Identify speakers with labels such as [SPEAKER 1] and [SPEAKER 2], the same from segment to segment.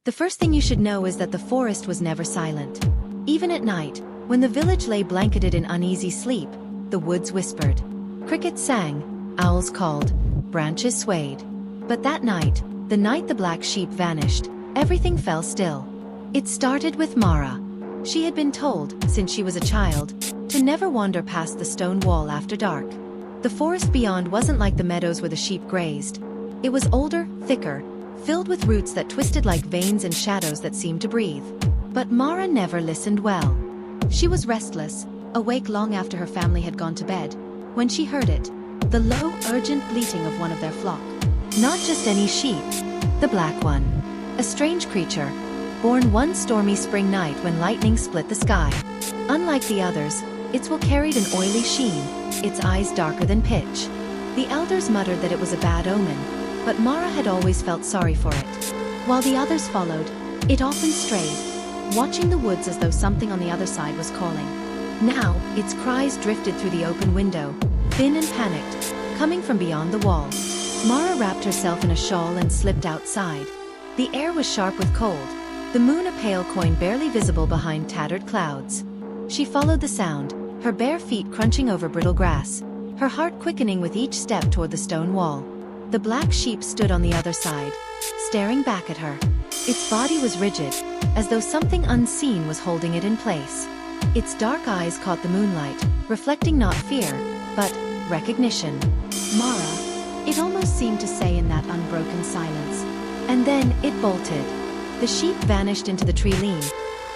[SPEAKER 1] The first thing you should know is that the forest was never silent. Even at night, when the village lay blanketed in uneasy sleep, the woods whispered. Crickets sang, owls called, branches swayed. But that night, the night the black sheep vanished, everything fell still. It started with Mara. She had been told, since she was a child, to never wander past the stone wall after dark. The forest beyond wasn't like the meadows where the sheep grazed. It was older, thicker, filled with roots that twisted like veins and shadows that seemed to breathe. But Mara never listened well. She was restless, awake long after her family had gone to bed, when she heard it, the low, urgent bleating of one of their flock. Not just any sheep, the black one. A strange creature, born one stormy spring night when lightning split the sky. Unlike the others, its wool carried an oily sheen, its eyes darker than pitch. The elders muttered that it was a bad omen, but Mara had always felt sorry for it. While the others followed, it often strayed, watching the woods as though something on the other side was calling. Now, its cries drifted through the open window, thin and panicked, coming from beyond the wall. Mara wrapped herself in a shawl and slipped outside. The air was sharp with cold, the moon a pale coin barely visible behind tattered clouds. She followed the sound, her bare feet crunching over brittle grass, her heart quickening with each step toward the stone wall. The black sheep stood on the other side, staring back at her. Its body was rigid, as though something unseen was holding it in place. Its dark eyes caught the moonlight, reflecting not fear, but recognition. Mara, it almost seemed to say in that unbroken silence. And then it bolted. The sheep vanished into the tree-line,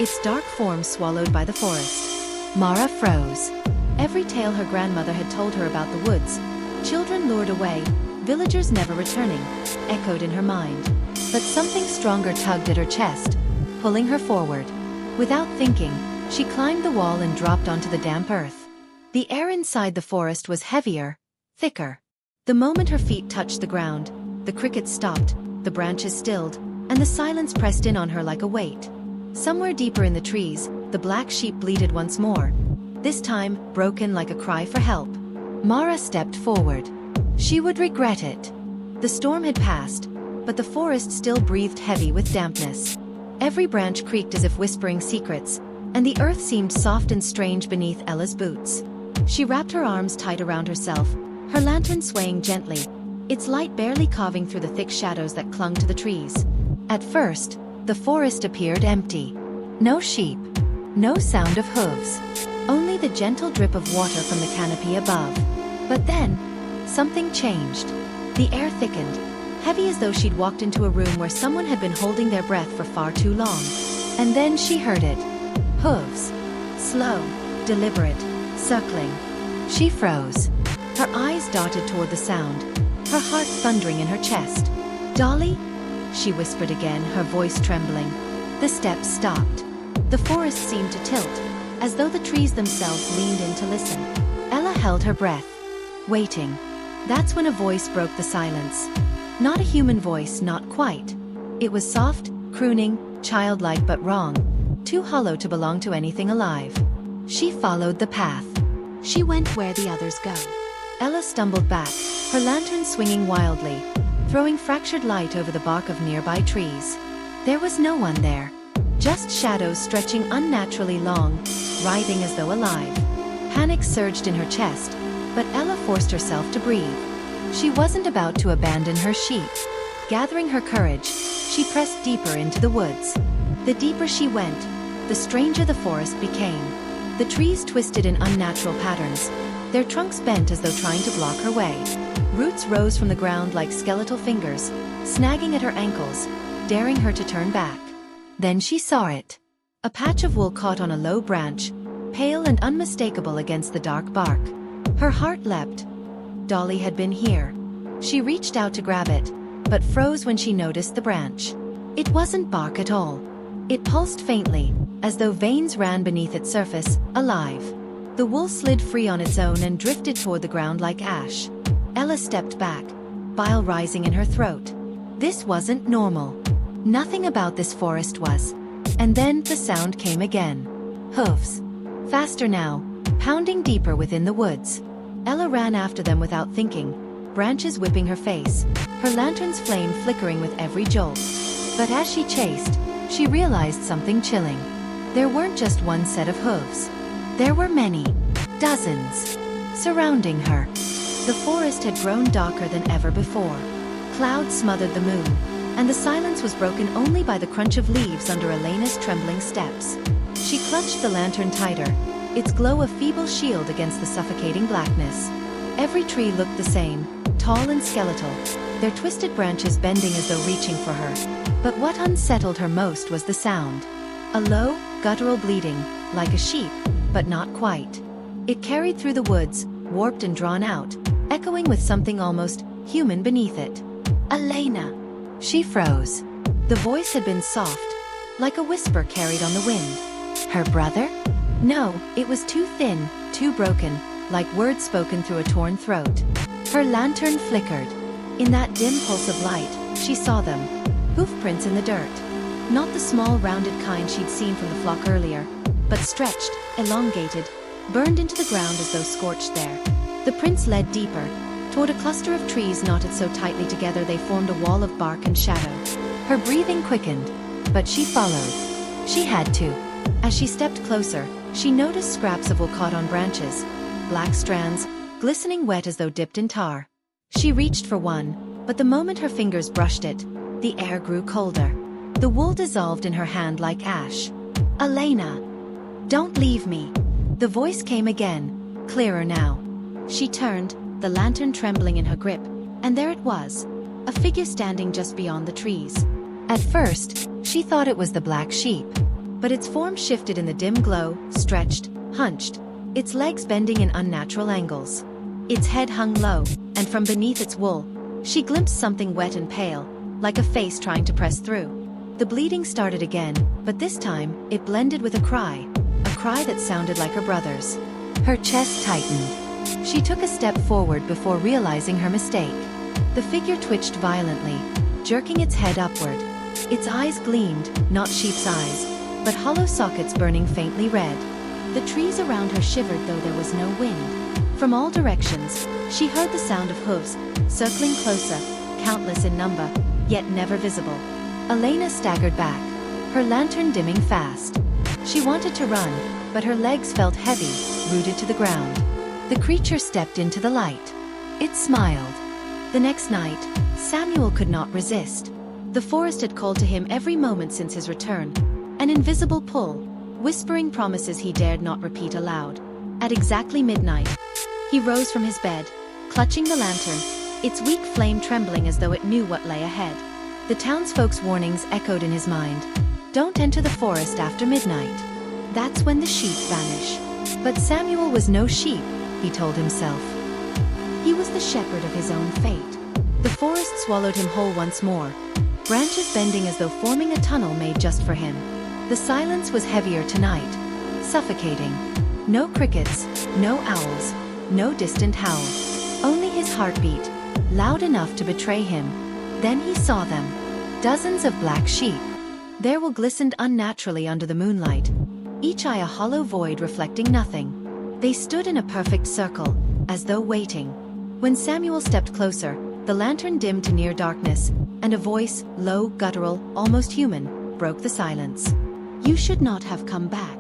[SPEAKER 1] its dark form swallowed by the forest. Mara froze. Every tale her grandmother had told her about the woods, children lured away, villagers never returning, echoed in her mind. But something stronger tugged at her chest, pulling her forward. Without thinking, she climbed the wall and dropped onto the damp earth. The air inside the forest was heavier, thicker. The moment her feet touched the ground, the crickets stopped, the branches stilled, and the silence pressed in on her like a weight. Somewhere deeper in the trees, the black sheep bleated once more, this time broken like a cry for help. Mara stepped forward. She would regret it. The storm had passed, but the forest still breathed heavy with dampness. Every branch creaked as if whispering secrets, and the earth seemed soft and strange beneath Ella's boots. She wrapped her arms tight around herself, her lantern swaying gently, its light barely carving through the thick shadows that clung to the trees. At first, the forest appeared empty. No sheep. No sound of hooves. Only the gentle drip of water from the canopy above. But then, something changed. The air thickened, heavy as though she'd walked into a room where someone had been holding their breath for far too long. And then she heard it. Hooves. Slow, deliberate, circling. She froze. Her eyes darted toward the sound, her heart thundering in her chest. "Dolly?" she whispered again, her voice trembling. The steps stopped. The forest seemed to tilt, as though the trees themselves leaned in to listen. Ella held her breath, waiting. That's when a voice broke the silence. Not a human voice, not quite. It was soft, crooning, childlike but wrong, too hollow to belong to anything alive. She followed the path. She went where the others go. Ella stumbled back, her lantern swinging wildly, throwing fractured light over the bark of nearby trees. There was no one there. Just shadows stretching unnaturally long, writhing as though alive. Panic surged in her chest, but Ella forced herself to breathe. She wasn't about to abandon her sheep. Gathering her courage, she pressed deeper into the woods. The deeper she went, the stranger the forest became. The trees twisted in unnatural patterns, their trunks bent as though trying to block her way. Roots rose from the ground like skeletal fingers, snagging at her ankles, daring her to turn back. Then she saw it. A patch of wool caught on a low branch, pale and unmistakable against the dark bark. Her heart leapt. Dolly had been here. She reached out to grab it, but froze when she noticed the branch. It wasn't bark at all. It pulsed faintly, as though veins ran beneath its surface, alive. The wool slid free on its own and drifted toward the ground like ash. Ella stepped back, bile rising in her throat. This wasn't normal. Nothing about this forest was. And then the sound came again. Hooves. Faster now, pounding deeper within the woods. Ella ran after them without thinking, branches whipping her face, her lantern's flame flickering with every jolt. But as she chased, she realized something chilling. There weren't just one set of hooves. There were many, dozens, surrounding her. The forest had grown darker than ever before. Clouds smothered the moon, and the silence was broken only by the crunch of leaves under Elena's trembling steps. She clutched the lantern tighter, its glow a feeble shield against the suffocating blackness. Every tree looked the same, tall and skeletal, their twisted branches bending as though reaching for her. But what unsettled her most was the sound. A low, guttural bleating, like a sheep, but not quite. It carried through the woods, warped and drawn out, echoing with something almost human beneath it. Elena! She froze. The voice had been soft, like a whisper carried on the wind. Her brother? No, it was too thin, too broken, like words spoken through a torn throat. Her lantern flickered. In that dim pulse of light, she saw them. Hoofprints in the dirt. Not the small rounded kind she'd seen from the flock earlier, but stretched, elongated, burned into the ground as though scorched there. The prints led deeper, toward a cluster of trees knotted so tightly together they formed a wall of bark and shadow. Her breathing quickened, but she followed. She had to. As she stepped closer, she noticed scraps of wool caught on branches, black strands, glistening wet as though dipped in tar. She reached for one, but the moment her fingers brushed it, the air grew colder. The wool dissolved in her hand like ash. Elena! Don't leave me! The voice came again, clearer now. She turned, the lantern trembling in her grip, and there it was, a figure standing just beyond the trees. At first, she thought it was the black sheep. But its form shifted in the dim glow, stretched, hunched, its legs bending in unnatural angles. Its head hung low, and from beneath its wool, she glimpsed something wet and pale, like a face trying to press through. The bleeding started again, but this time, it blended with a cry that sounded like her brother's. Her chest tightened. She took a step forward before realizing her mistake. The figure twitched violently, jerking its head upward. Its eyes gleamed, not sheep's eyes, but hollow sockets burning faintly red. The trees around her shivered though there was no wind. From all directions, she heard the sound of hooves, circling closer, countless in number, yet never visible. Elena staggered back, her lantern dimming fast. She wanted to run, but her legs felt heavy, rooted to the ground. The creature stepped into the light. It smiled. The next night, Samuel could not resist. The forest had called to him every moment since his return, an invisible pull, whispering promises he dared not repeat aloud. At exactly midnight, he rose from his bed, clutching the lantern, its weak flame trembling as though it knew what lay ahead. The townsfolk's warnings echoed in his mind. Don't enter the forest after midnight. That's when the sheep vanish. But Samuel was no sheep, he told himself. He was the shepherd of his own fate. The forest swallowed him whole once more, branches bending as though forming a tunnel made just for him. The silence was heavier tonight, suffocating. No crickets, no owls, no distant howl. Only his heartbeat, loud enough to betray him. Then he saw them. Dozens of black sheep. Their wool glistened unnaturally under the moonlight, each eye a hollow void reflecting nothing. They stood in a perfect circle, as though waiting. When Samuel stepped closer, the lantern dimmed to near darkness, and a voice, low, guttural, almost human, broke the silence. You should not have come back.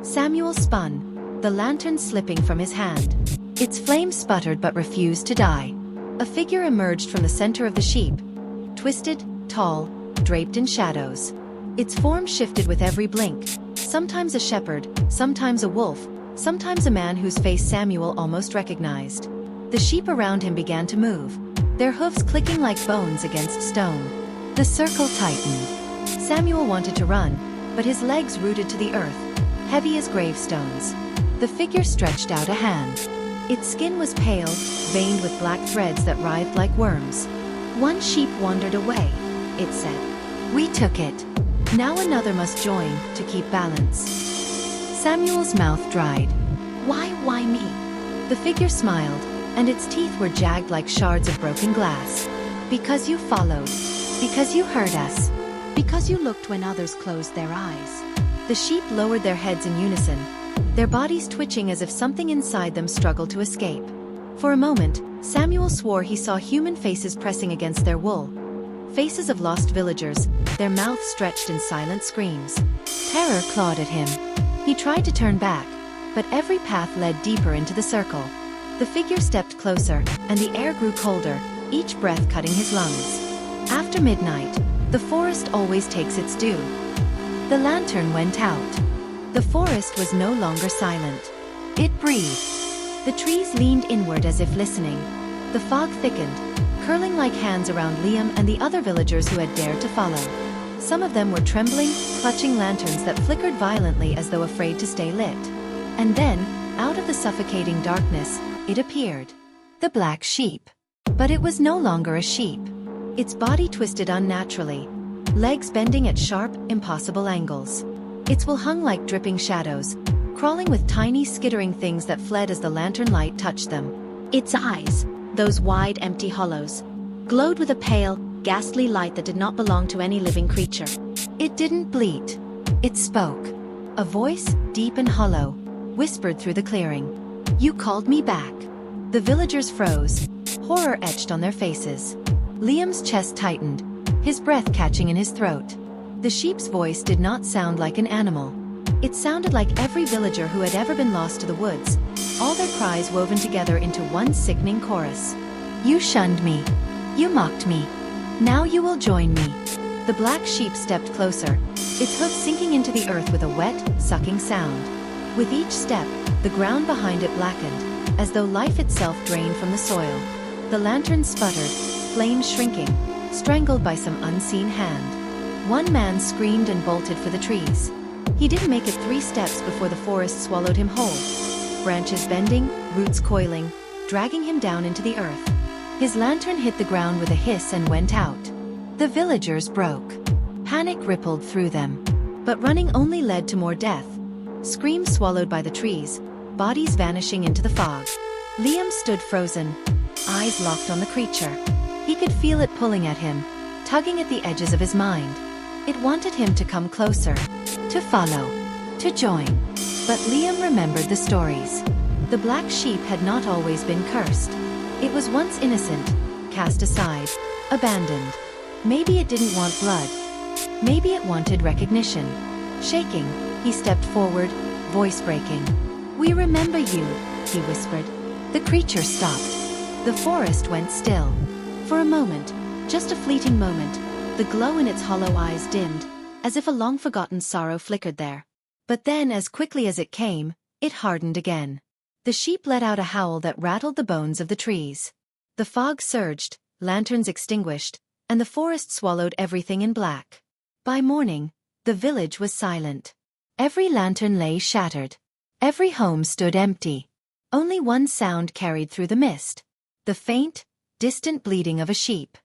[SPEAKER 1] Samuel spun, the lantern slipping from his hand. Its flame sputtered but refused to die. A figure emerged from the center of the sheep, twisted, tall, draped in shadows. Its form shifted with every blink, sometimes a shepherd, sometimes a wolf, sometimes a man whose face Samuel almost recognized. The sheep around him began to move, their hooves clicking like bones against stone. The circle tightened. Samuel wanted to run, but his legs rooted to the earth, heavy as gravestones. The figure stretched out a hand. Its skin was pale, veined with black threads that writhed like worms. One sheep wandered away, it said. We took it. Now another must join, to keep balance. Samuel's mouth dried. Why me? The figure smiled, and its teeth were jagged like shards of broken glass. Because you followed. Because you heard us. Because you looked when others closed their eyes. The sheep lowered their heads in unison, their bodies twitching as if something inside them struggled to escape. For a moment, Samuel swore he saw human faces pressing against their wool. faces of lost villagers, their mouths stretched in silent screams. Terror clawed at him. He tried to turn back, but every path led deeper into the circle. The figure stepped closer, and the air grew colder, each breath cutting his lungs. After midnight, the forest always takes its due. The lantern went out. The forest was no longer silent. It breathed. The trees leaned inward as if listening. The fog thickened, curling like hands around Liam and the other villagers who had dared to follow. Some of them were trembling, clutching lanterns that flickered violently as though afraid to stay lit. And then, out of the suffocating darkness, it appeared. The black sheep. But it was no longer a sheep. Its body twisted unnaturally, legs bending at sharp, impossible angles. Its wool hung like dripping shadows, crawling with tiny skittering things that fled as the lantern light touched them. Its eyes, those wide, empty hollows, glowed with a pale, ghastly light that did not belong to any living creature. It didn't bleat. It spoke. A voice, deep and hollow, whispered through the clearing. "You called me back." The villagers froze, horror etched on their faces. Liam's chest tightened, his breath catching in his throat. The sheep's voice did not sound like an animal. It sounded like every villager who had ever been lost to the woods, all their cries woven together into one sickening chorus. "You shunned me. You mocked me. Now you will join me." The black sheep stepped closer, its hoof sinking into the earth with a wet, sucking sound. With each step, the ground behind it blackened, as though life itself drained from the soil. The lantern sputtered, flames shrinking, strangled by some unseen hand. One man screamed and bolted for the trees. He didn't make it 3 steps before the forest swallowed him whole. Branches bending, roots coiling, dragging him down into the earth. His lantern hit the ground with a hiss and went out. The villagers broke. Panic rippled through them. But running only led to more death. Screams swallowed by the trees, bodies vanishing into the fog. Liam stood frozen, eyes locked on the creature. He could feel it pulling at him, tugging at the edges of his mind. It wanted him to come closer, to follow, to join. But Liam remembered the stories. The black sheep had not always been cursed. It was once innocent, cast aside, abandoned. Maybe it didn't want blood. Maybe it wanted recognition. Shaking, he stepped forward, voice breaking. "We remember you," he whispered. The creature stopped. The forest went still. For a moment, just a fleeting moment, the glow in its hollow eyes dimmed, as if a long-forgotten sorrow flickered there. But then, as quickly as it came, it hardened again. The sheep let out a howl that rattled the bones of the trees. The fog surged, lanterns extinguished, and the forest swallowed everything in black. By morning, the village was silent. Every lantern lay shattered. Every home stood empty. Only one sound carried through the mist. The faint, distant bleating of a sheep.